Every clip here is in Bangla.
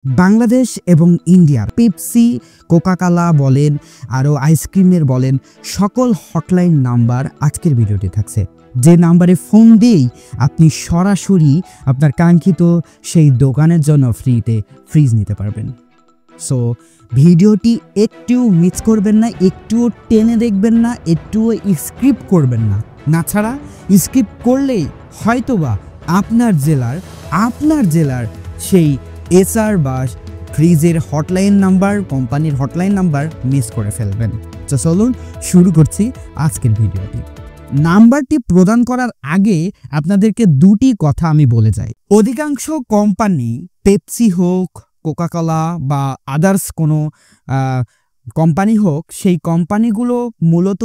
বাংলাদেশ এবং ইন্ডিয়ার পেপসি, কোকাকোলা বলেন আরও আইসক্রিমের বলেন সকল হটলাইন নাম্বার আজকের ভিডিওতে থাকছে। যে নাম্বারে ফোন দিয়েই আপনি সরাসরি আপনার কাঙ্ক্ষিত সেই দোকানের জন্য ফ্রিতে ফ্রিজ নিতে পারবেন। সো ভিডিওটি একটুও মিস করবেন না, একটুও টেনে দেখবেন না, একটুও স্কিপ করবেন না। না ছাড়া স্কিপ করলেই হয়তোবা আপনার জেলার সেই এসআর বা ফ্রিজের হটলাইন নাম্বার, কোম্পানির হটলাইন নাম্বার মিস করে ফেলবেন। তো চলুন শুরু করছি আজকের ভিডিওটি। নাম্বারটি প্রদান করার আগে আপনাদেরকে দুটি কথা আমি বলে যাই। অধিকাংশ কোম্পানি, পেপসি হোক, কোকাকোলা বা আদার্স কোনো কোম্পানি হোক, সেই কোম্পানিগুলো মূলত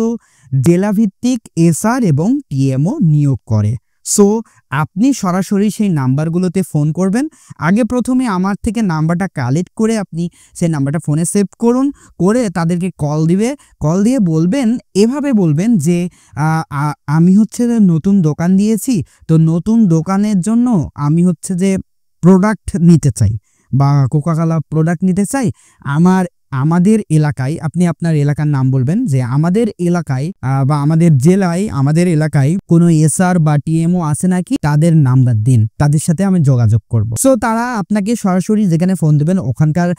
জেলাভিত্তিক এসআর এবং টিএমও নিয়োগ করে। সো আপনি সরাসরি সেই নাম্বারগুলোতে ফোন করবেন। আগে প্রথমে আমার থেকে নাম্বারটা কালেক্ট করে আপনি সেই নাম্বারটা ফোনে সেভ করুন, করে তাদেরকে কল দিয়ে বলবেন, এভাবে বলবেন যে আমি হচ্ছে যে নতুন দোকান দিয়েছি, তো নতুন দোকানের জন্য আমি হচ্ছে যে প্রোডাক্ট নিতে চাই বা কোকাকোলা প্রোডাক্ট নিতে চাই। আমাদের এলাকায়, আপনি আপনার এলাকার নাম বলবেন যে আমাদের এলাকায় বা আমাদের এলাকায় কোনো এসআর বা টিএমও আছে নাকি, তাদের নাম্বার দিন, তাদের সাথে আমি যোগাযোগ করব। সো তারা আপনাকে সরাসরি যেখানে ফোন দেবেন ওখানকার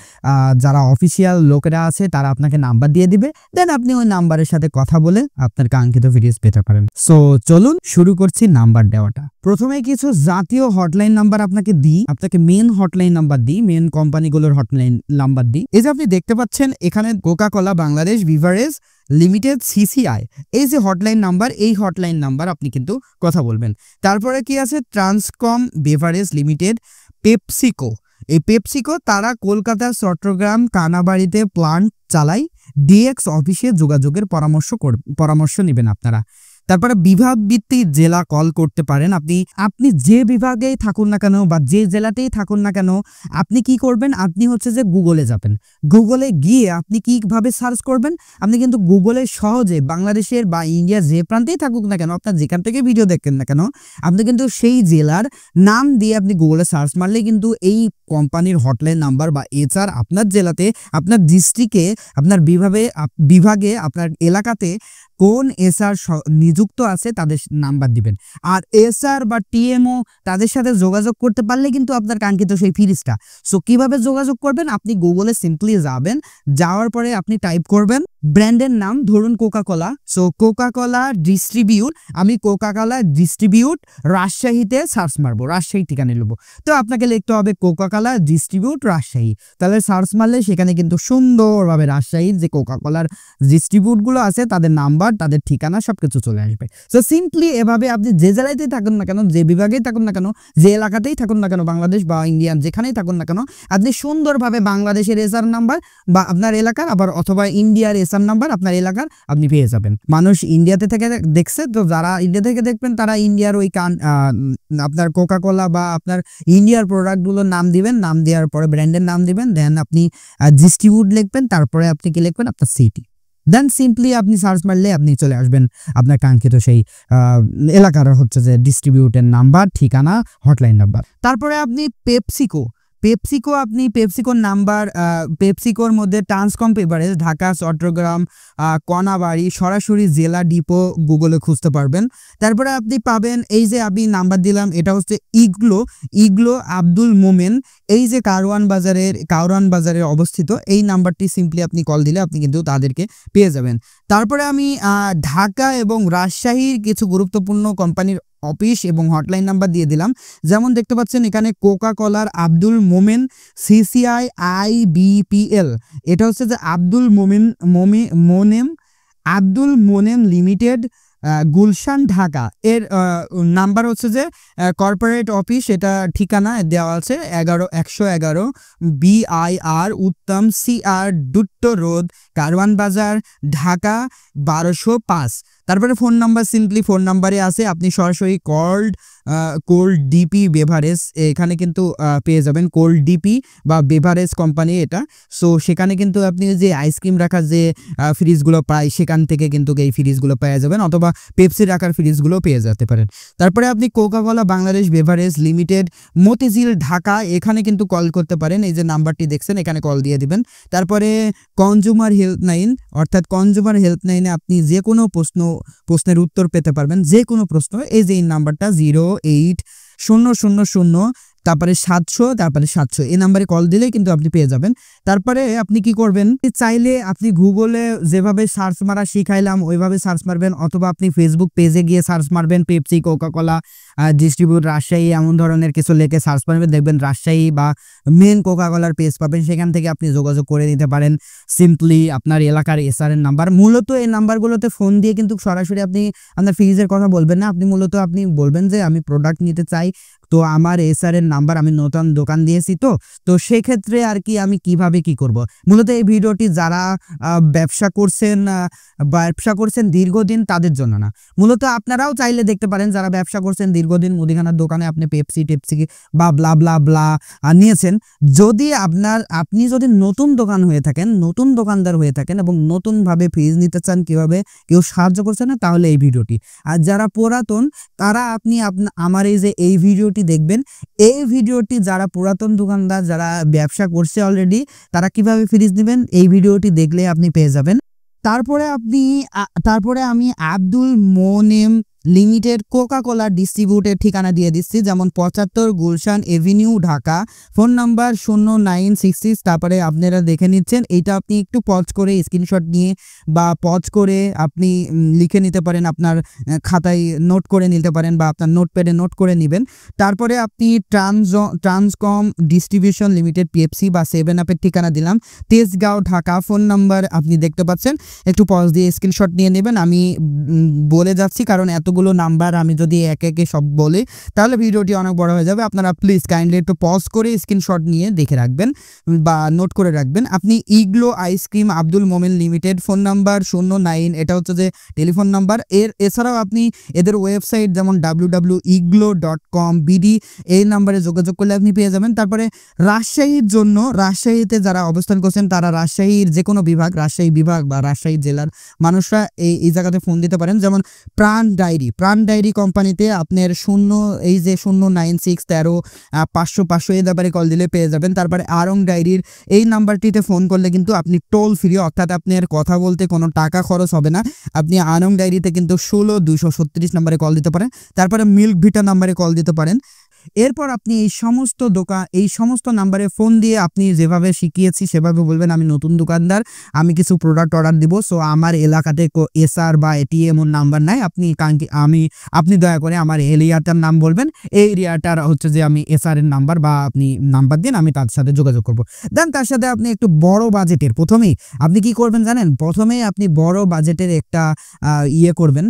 যারা অফিসিয়াল লোকেরা আছে তারা আপনাকে নাম্বার দিয়ে দিবে। দেন আপনি ওই নাম্বারের সাথে কথা বলে আপনার কাঙ্ক্ষিত ফ্রিজ পেতে পারেন। সো চলুন শুরু করছি নাম্বার দেওয়াটা। প্রথমে কিছু জাতীয় হটলাইন নাম্বার আপনাকে মেন হটলাইন নাম্বার দিই, মেন কোম্পানিগুলোর হটলাইন নাম্বার দিই। এই যে আপনি দেখতে পাচ্ছেন এখানে কোকাকোলা বাংলাদেশ বিভারেজ লিমিটেড সিসিআই, এই যে হটলাইন নাম্বার, এই হটলাইন নাম্বার আপনি কিন্তু কথা বলবেন। তারপরে কি আছে, ট্রান্সকম বেভারেজ লিমিটেড পেপসিকো, এই পেপসিকো তারা কলকাতা, চট্টগ্রাম, কানাবাড়িতে প্লান্ট চালায়। ডিএক্স অফিসে যোগাযোগের পরামর্শ নেবেন আপনারা। তারপরে বিভাগ ভিত্তিক জেলা কল করতে পারেন। আপনি যে বিভাগেই থাকুন না কেন বা যে জেলাতেই থাকুন না কেন, আপনি কি করবেন, আপনি হচ্ছে যে গুগলে যাবেন। গুগলে গিয়ে আপনি কিভাবে সার্চ করবেন, আপনি কিন্তু গুগলে সহজে বাংলাদেশের বা ইন্ডিয়ার যে প্রান্তেই থাকুক না কেন, আপনার যেখান থেকে ভিডিও দেখেন না কেন, আপনি কিন্তু সেই জেলার নাম দিয়ে আপনি গুগলে সার্চ মারলে কিন্তু এই কোম্পানির হটলাইন নাম্বার বা এসআর আপনার জেলাতে, আপনার ডিস্ট্রিক্টে, আপনার বিভাগে, আপনার এলাকাতে কোন এসআর নিযুক্ত আছে তাদের নাম্বার দিবেন। আর এসআর বা টিএমও তাদের সাথে যোগাযোগ করতে পারলে কিন্তু আপনার কাঙ্ক্ষিত সেই ফ্রিজটা। সো কিভাবে যোগাযোগ করবেন, আপনি গুগলে সিম্পলি যাবেন, যাওয়ার পরে আপনি টাইপ করবেন ব্র্যান্ডের নাম, ধরুন কোকাকোলা। সো কোকাকোলা ডিস্ট্রিবিউট, আমি কোকাকোলা ডিস্ট্রিবিউট রাজশাহীতে সার্চ মারবো, রাজশাহী ঠিকানা নেবো। তো আপনাকে লিখতে হবে কোকাকোলা ডিস্ট্রিবিউট রাজশাহী। তাহলে সার্চ মারলে সেখানে কিন্তু সুন্দরভাবে রাজশাহীর যে কোকাকোলার ডিস্ট্রিবিউটগুলো আছে তাদের নাম্বার, তাদের ঠিকানা সবকিছু চলে আসবে। সো সিম্পলি এভাবে আপনি যে জেলাতেই থাকুন না কেন, যে বিভাগেই থাকুন না কেন, যে এলাকাতেই থাকুন না কেন, বাংলাদেশ বা ইন্ডিয়ান যেখানেই থাকুন না কেন, আপনি সুন্দরভাবে বাংলাদেশের এসআর নাম্বার বা আপনার এলাকার, আবার অথবা ইন্ডিয়ার এসআর নাম্বার আপনার এলাকার আপনি পেয়ে যাবেন। মানুষ ইন্ডিয়াতে থেকে দেখছে, তো যারা ইন্ডিয়া থেকে দেখবেন তারা ইন্ডিয়ার ওই আপনার কোকাকোলা বা আপনার ইন্ডিয়ার প্রোডাক্টগুলোর নাম দিবেন, নাম দেওয়ার পরে ব্র্যান্ডের নাম দিবেন, দেন আপনি ডিস্ট্রিবিউট লিখবেন, তারপরে আপনি কি লিখবেন, আপনার সিটি। দেন সিম্পলি আপনি সার্চ মারলে আপনি চলে আসবেন আপনার কাঙ্ক্ষিত সেই এলাকার হচ্ছে যে ডিস্ট্রিবিউটের নাম্বার, ঠিকানা, হটলাইন নাম্বার। তারপরে আপনি পেপসিকোর নাম্বার, পেপসিকোর মধ্যে ট্রান্সকম বেভারেজ ঢাকা, চট্টগ্রাম, কনাবাড়ি, সরাসরি জেলা ডিপো গুগলে খুঁজতে পারবেন। তারপরে আপনি পাবেন, এই যে আমি নাম্বার দিলাম, এটা হচ্ছে ইগলো আব্দুল মোমেন, এই যে কারওয়ান বাজারে অবস্থিত। এই নাম্বারটি সিম্পলি আপনি কল দিলে আপনি কিন্তু তাদেরকে পেয়ে যাবেন। তারপরে আমি ঢাকা এবং রাজশাহীর কিছু গুরুত্বপূর্ণ কোম্পানির অফিস এবং হটলাইন নাম্বার দিয়ে দিলাম। যেমন দেখতে পাচ্ছেন এখানে কোকাকোলার আব্দুল মোমেন সিসিআই আইবিপিএল, এটা হচ্ছে যে আব্দুল মোনেম লিমিটেড, গুলশান, ঢাকা। এর নাম্বার হচ্ছে যে কর্পোরেট অফিস, এটা ঠিকানা দেওয়া আছে 111 BIR উত্তম CR দুট্টো রোড, কারওয়ান বাজার, ঢাকা 1205। তারপরে ফোন নাম্বার, সিম্পলি ফোন নাম্বারে আছে, আপনি সরাসরি কোল্ড ডিপি বেভারেজ এখানে কিন্তু পেয়ে যাবেন। কোল্ড ডিপি বা বেভারেজ কোম্পানি এটা। সো সেখানে কিন্তু আপনি যে আইসক্রিম রাখার যে ফ্রিজগুলো পায় সেখান থেকে কিন্তু এই ফ্রিজগুলো পেয়ে যাবেন, অথবা পেপসি রাখার ফ্রিজগুলো পেয়ে যেতে পারেন। তারপরে আপনি Coca Cola Bangladesh beverage limited, Motijheel, Dhaka, এখানে কিন্তু কল করতে পারেন। এই যে নাম্বারটি দেখছেন এখানে কল দিয়ে দিবেন। তারপরে কনজিউমার হেল্পলাইন, অর্থাৎ কনজিউমার হেল্পলাইনে আপনি যে কোনো প্রশ্নের উত্তর পেতে পারবেন, যে কোনো প্রশ্ন। এই যে এই নাম্বারটা 080000 তারপরে 700 এই নাম্বারে কল দিলেই কিন্তু আপনি পেয়ে যাবেন। তারপরে আপনি কি করবেন, চাইলে আপনি গুগলে যেভাবে সার্চ মারা শিখাইলাম ওইভাবে সার্চ মারবেন, অথবা আপনি ফেসবুক পেজে গিয়ে সার্চ মারবেন পেপসি কোকাকোলা ডিস্ট্রিবিউট রাজশাহী, এমন ধরনের কিছু লেখে সার্চ মারবেন, দেখবেন রাজশাহী বা মেন কোকাকোলার পেজ পাবেন। সেখান থেকে আপনি যোগাযোগ করে নিতে পারেন সিম্পলি আপনার এলাকার এসআরের নাম্বার। মূলত এই নাম্বারগুলোতে ফোন দিয়ে কিন্তু সরাসরি আপনি আপনার ফ্রিজের কথা বলবেন না, আপনি মূলত আপনি বলবেন যে আমি প্রোডাক্ট নিতে চাই, তো আমার এসআরের নাম্বার, আমি নতুন দোকান দিয়েছি, তো সেক্ষেত্রে আর কি আমি কিভাবে কি করব। মূলত এই ভিডিওটি যারা ব্যবসা করছেন দীর্ঘদিন তাদের জন্য না, মূলত আপনারাও চাইলে দেখতে পারেন যারা ব্যবসা করছেন দীর্ঘদিন, মুদিখানার দোকানে আপনি পেপসি বা ব্লা ব্লা ব্লা নিয়েছেন। যদি আপনি যদি নতুন দোকান হয়ে থাকেন, নতুন দোকানদার হয়ে থাকেন এবং নতুনভাবে ফ্রিজ নিতে চান, কিভাবে কেউ সাহায্য করছে না, তাহলে এই ভিডিওটি। আর যারা পুরাতন তারা আমার এই ভিডিওটি দেখবেন। এই ভিডিওটি যারা পুরাতন দোকানদার, যারা ব্যবসা করছে অলরেডি, তারা কিভাবে ফ্রিজ নেবেন এই ভিডিওটি দেখলে আপনি পেয়ে যাবেন। তারপরে আমি আব্দুল মোনেম লিমিটেড কোকাকোলা ডিস্ট্রিবিউটের ঠিকানা দিয়ে দিচ্ছি, যেমন 75 Gulshan Avenue, Dhaka. Phone number 0966। তারপরে আপনারা দেখে নিচ্ছেন, এইটা আপনি একটু পজ করে স্ক্রিনশট নিয়ে বা পজ করে আপনি লিখে নিতে পারেন, আপনার খাতায় নোট করে নিতে পারেন বা আপনার নোটপ্যাডে নোট করে নেবেন। তারপরে আপনি ট্রান্সকম ডিস্ট্রিবিউশন লিমিটেড পেপসি বা 7 আপের ঠিকানা দিলাম, তেজগাঁও, ঢাকা। ফোন নাম্বার আপনি দেখতে পাচ্ছেন, একটু পজ দিয়ে স্ক্রিনশট নিয়ে নেবেন। আমি বলে যাচ্ছি কারণ এতগুলো নাম্বার আমি যদি একে সব বলি তাহলে ভিডিওটি অনেক বড় হয়ে যাবে। আপনারা প্লিজ কাইন্ডলি একটু পজ করে স্ক্রিনশট নিয়ে দেখে রাখবেন বা নোট করে রাখবেন। আপনি igloo ice cream Abdul Momen limited, phone number 09, এটা হচ্ছে যে টেলিফোন নাম্বার। এছাড়াও আপনি এদের ওয়েবসাইট যেমন www.iglo.com.bd, এই নাম্বারে যোগাযোগ করলে আপনি পেয়ে যাবেন। তারপরে রাজশাহীর জন্য, রাজশাহীতে যারা অবস্থান করছেন তারা রাজশাহীর যে কোনো বিভাগ, রাজশাহী বিভাগ বা রাজশাহী জেলার মানুষরা এই জায়গাতে ফোন দিতে পারেন। যেমন প্রাণ ডায়েরি কোম্পানিতে আপনার 09613 এই ব্যাপারে কল দিলে পেয়ে যাবেন। তারপরে আরং ডায়েরির এই নাম্বারটিতে ফোন করলে কিন্তু আপনি টোল ফ্রি, অর্থাৎ আপনার কথা বলতে কোনো টাকা খরচ হবে না। আপনি আরং ডায়েরিতে কিন্তু 16236 নাম্বারে কল দিতে পারেন। তারপরে মিল্ক ভিটা নাম্বারে কল দিতে পারেন। এরপর আপনি এই সমস্ত নাম্বারে ফোন দিয়ে আপনি যেভাবে শিখিয়েছি সেভাবে বলবেন আমি নতুন দোকানদার, আমি কিছু প্রোডাক্ট অর্ডার দিব, সো আমার এলাকাতে এসআর বা এটিএম নাম্বার নাই, আপনি দয়া করে আমার এরিয়াটার নাম বলবেন, এই এরিয়াটার হচ্ছে যে আমি এসআর এর নাম্বার, বা আপনি নাম্বার দিন, আমি তার সাথে যোগাযোগ করব। দেন তার সাথে আপনি একটু বড় বাজেটের, প্রথমেই আপনি কি করবেন জানেন, প্রথমেই আপনি বড় বাজেটের একটা করবেন,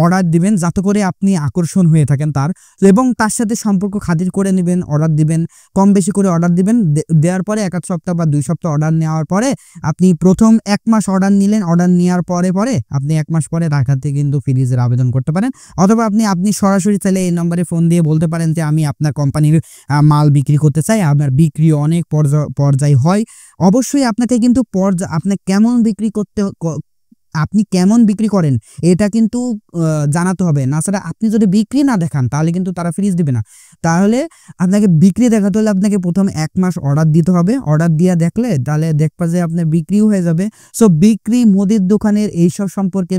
অর্ডার দিবেন, যাতে করে আপনি আকর্ষণ হয়ে থাকেন তার, এবং তার সাথে সম্পর্ক খাতির করে নেবেন, অর্ডার দিবেন, কম বেশি করে অর্ডার দিবেন। দেওয়ার পরে 1 সপ্তাহ বা 2 সপ্তাহ অর্ডার নেওয়ার পরে আপনি প্রথম 1 মাস অর্ডার নিলেন, অর্ডার নেওয়ার পরে আপনি 1 মাস পরে তার কাছে কিন্তু ফ্রিজের আবেদন করতে পারেন। অথবা আপনি সরাসরি চাইলে এই নম্বরে ফোন দিয়ে বলতে পারেন যে আমি আপনার কোম্পানির মাল বিক্রি করতে চাই। আপনার বিক্রি অনেক পর্যায় হয়, অবশ্যই আপনাকে কিন্তু আপনি কেমন বিক্রি করেন এটা কিন্তু জানাতে হবে। না ছাড়া আপনি যদি বিক্রি না দেখান তাহলে কিন্তু তারা ফ্রিজ দিবে না। তাহলে আপনাকে বিক্রি দেখাতে হলে আপনাকে প্রথম 1 মাস অর্ডার দিতে হবে। অর্ডার দিয়ে দেখলে তাহলে দেখবা যে আপনার বিক্রিও হয়ে যাবে। সো বিক্রি, মুদির দোকানের এইসব সম্পর্কে,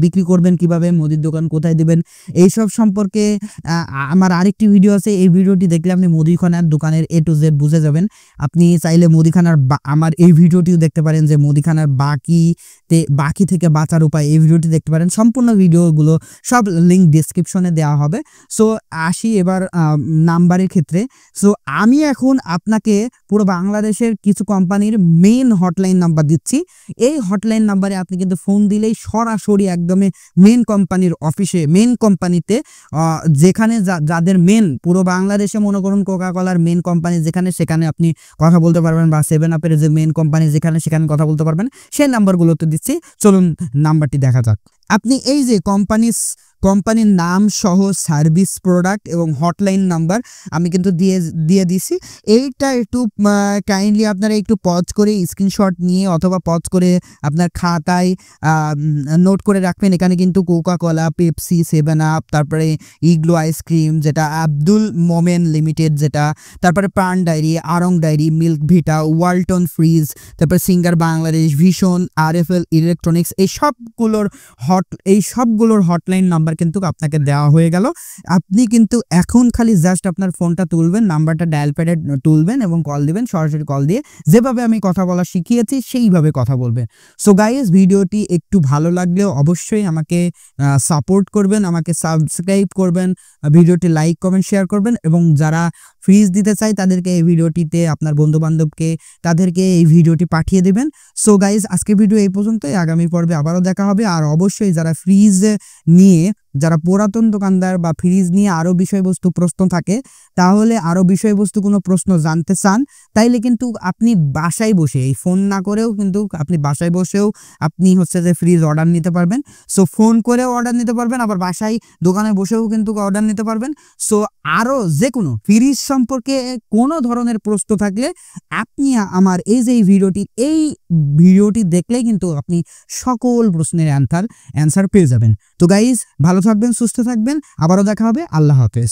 বিক্রি করবেন কিভাবে, মুদির দোকান কোথায় দিবেন, এইসব সম্পর্কে আমার আরেকটি ভিডিও আছে। এই ভিডিওটি দেখলে আপনি মুদিখানার দোকানের A to Z বুঝে যাবেন। আপনি চাইলে মুদিখানার আমার এই ভিডিওটিও দেখতে পারেন, যে মুদিখানার বাকি থেকে বাঁচার উপায়, এই ভিডিওটি দেখতে পারেন। সম্পূর্ণ ভিডিওগুলো সব লিঙ্ক ডেসক্রিপশনে দেওয়া হবে। সো আসি এবার নাম্বারের ক্ষেত্রে। সো আমি এখন আপনাকে পুরো বাংলাদেশের কিছু কোম্পানির মেইন হটলাইন নাম্বার দিচ্ছি। এই হটলাইন নাম্বারে আপনি কিন্তু ফোন দিলেই সরাসরি একদমই মেইন কোম্পানির অফিসে, মেইন কোম্পানিতে, যেখানে যাদের মেইন পুরো বাংলাদেশে, মনে করুন কোকাকোলার মেইন কোম্পানি যেখানে, সেখানে আপনি কথা বলতে পারবেন, বা 7 আপের যে মেইন কোম্পানি যেখানে, সেখানে কথা বলতে পারবেন। সেই নাম্বারগুলোতে দিচ্ছি, চলুন নাম্বারটি দেখা যাক। আপনি এই যে কোম্পানির নাম সহ সার্ভিস, প্রোডাক্ট এবং হটলাইন নাম্বার আমি কিন্তু দিয়ে দিছি। এইটা একটু কাইন্ডলি আপনারা একটু পজ করে স্ক্রিনশট নিয়ে অথবা পজ করে আপনার খাতায় নোট করে রাখবেন। এখানে কিন্তু কোকা-কোলা, পেপসি, 7 আপ, তারপরে ইগলো আইসক্রিম যেটা আব্দুল মোমেন লিমিটেড যেটা, তারপরে প্রাণ ডায়েরি, আড়ং ডায়েরি, মিল্ক ভিটা, ওয়ালটন ফ্রিজ, তারপরে সিঙ্গার বাংলাদেশ, ভীষণ, আরএফএল ইলেকট্রনিক্স, এই সবগুলোর হটলাইন নাম্বার কিন্তু আপনাকে দেওয়া হয়ে গেল। আপনি কিন্তু এখন খালি জাস্ট আপনার ফোনটা তুলবেন, নাম্বারটা ডায়াল প্যাডে তুলবেন এবং কল দিবেন। সরাসরি কল দিয়ে যেভাবে আমি কথা বলা শিখিয়েছি সেইভাবে কথা বলবেন। সো গাইস, ভিডিওটি একটু ভালো লাগলেও অবশ্যই আমাকে সাপোর্ট করবেন, আমাকে সাবস্ক্রাইব করবেন, ভিডিওটি লাইক, কমেন্ট, শেয়ার করবেন এবং যারা ফ্রিজ দিতে চায় তাদেরকে এই ভিডিওটিতে আপনার বন্ধু-বান্ধবকে তাদেরকে এই ভিডিওটি পাঠিয়ে দেবেন। সো গাইস, আজকের ভিডিও এই পর্যন্তই। আগামী পর্বে আবারও দেখা হবে। আর অবশ্যই যারা ফ্রিজ নিয়ে, যারা পুরাতন দোকানদার বা ফ্রিজ নিয়ে আরও বিষয়বস্তু প্রশ্ন থাকে, তাহলে আরও বিষয়বস্তু কোনো প্রশ্ন জানতে চান, তাইলে কিন্তু আপনি বাসায় বসে, এই ফোন না করেও কিন্তু আপনি বাসায় বসেও আপনি হচ্ছে যে ফ্রিজ অর্ডার নিতে পারবেন। সো ফোন করেও অর্ডার নিতে পারবেন, আবার বাসায় দোকানে বসেও কিন্তু অর্ডার নিতে পারবেন। সো আরও যে কোনো ফ্রিজ সম্পর্কে কোনো ধরনের প্রশ্ন থাকলে আপনি আমার এই যে এই ভিডিওটি দেখলেই কিন্তু আপনি সকল প্রশ্নের অ্যান্সার পেয়ে যাবেন। তো গাইজ, ভালো থাকবেন, সুস্থ থাকবেন, আবারও দেখা হবে। আল্লাহ হাফেজ।